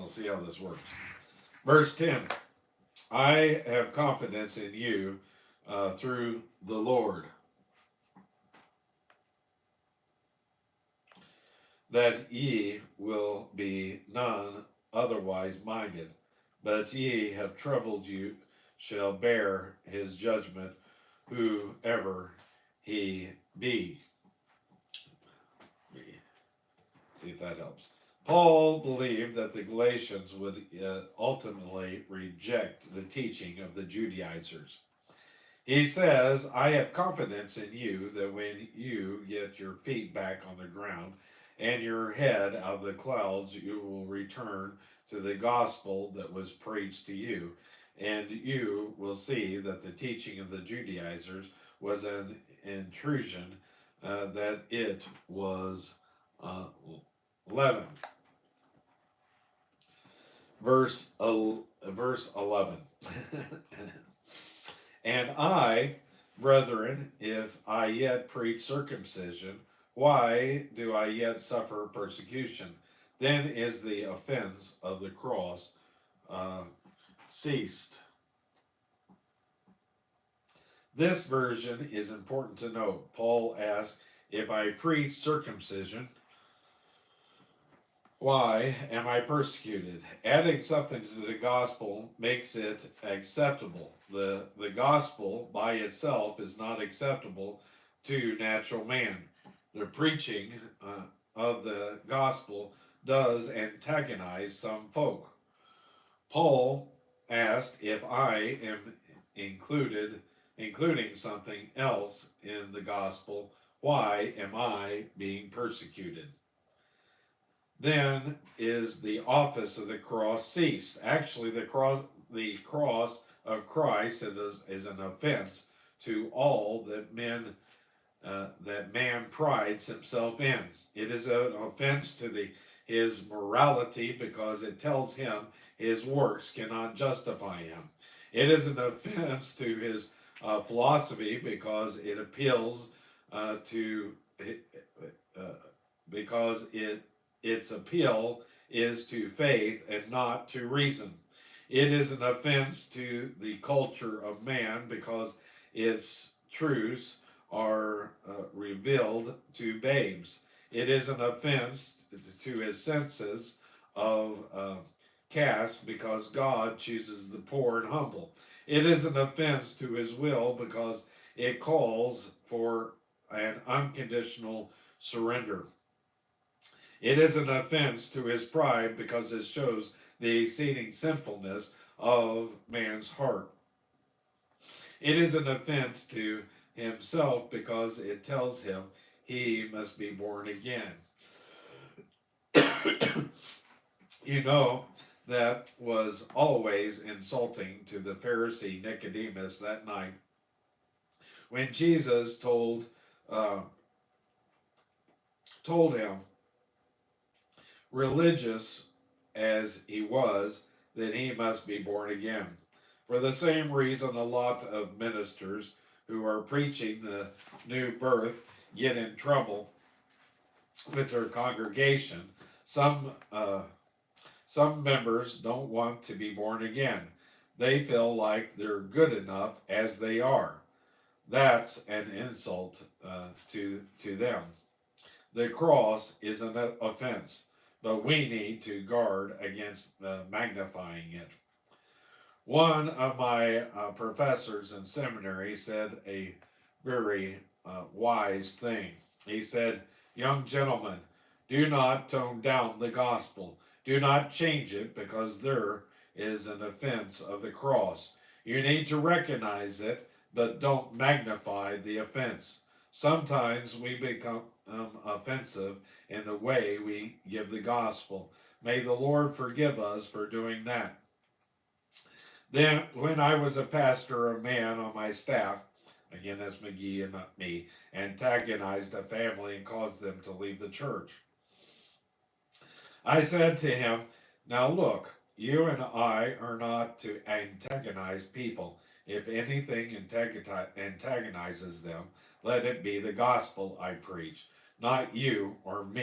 we'll see how this works. Verse 10. I have confidence in you through the Lord, that ye will be none otherwise minded, but ye have troubled you shall bear his judgment, whoever he be. See if that helps. Paul believed that the Galatians would ultimately reject the teaching of the Judaizers. He says, I have confidence in you that when you get your feet back on the ground and your head out of the clouds, you will return to the gospel that was preached to you, and you will see that the teaching of the Judaizers was an intrusion, that it was leaven. Verse 11. And I, brethren, if I yet preach circumcision, why do I yet suffer persecution? Then is the offense of the cross ceased. This version is important to note. Paul asks, if I preach circumcision, why am I persecuted? Adding something to the gospel makes it acceptable. The gospel by itself is not acceptable to natural man. The preaching of the gospel does antagonize some folk. Paul asked if I am including something else in the gospel, why am I being persecuted? Then is the office of the cross cease. Actually, the cross of Christ is an offense to all that man prides himself in. It is an offense to his morality because it tells him his works cannot justify him. It is an offense to his philosophy because it appeals because its appeal is to faith and not to reason. It is an offense to the culture of man because its truths are revealed to babes. It is an offense to his senses of caste because God chooses the poor and humble. It is an offense to his will because it calls for an unconditional surrender. It is an offense to his pride because it shows the exceeding sinfulness of man's heart. It is an offense to himself because it tells him he must be born again. You know, that was always insulting to the Pharisee Nicodemus that night when Jesus told him, religious as he was, that he must be born again. For the same reason, a lot of ministers who are preaching the new birth get in trouble with their congregation. Some members don't want to be born again. They feel like they're good enough as they are. That's an insult to them. The cross is an offense, but we need to guard against magnifying it. One of my professors in seminary said a very wise thing. He said, young gentlemen, do not tone down the gospel. Do not change it because there is an offense of the cross. You need to recognize it, but don't magnify the offense. Sometimes we become offensive in the way we give the gospel. May the Lord forgive us for doing that. Then, when I was a pastor, a man on my staff, again that's McGee and not me, antagonized a family and caused them to leave the church. I said to him, now look, you and I are not to antagonize people. If anything antagonizes them, let it be the gospel I preach, not you or me.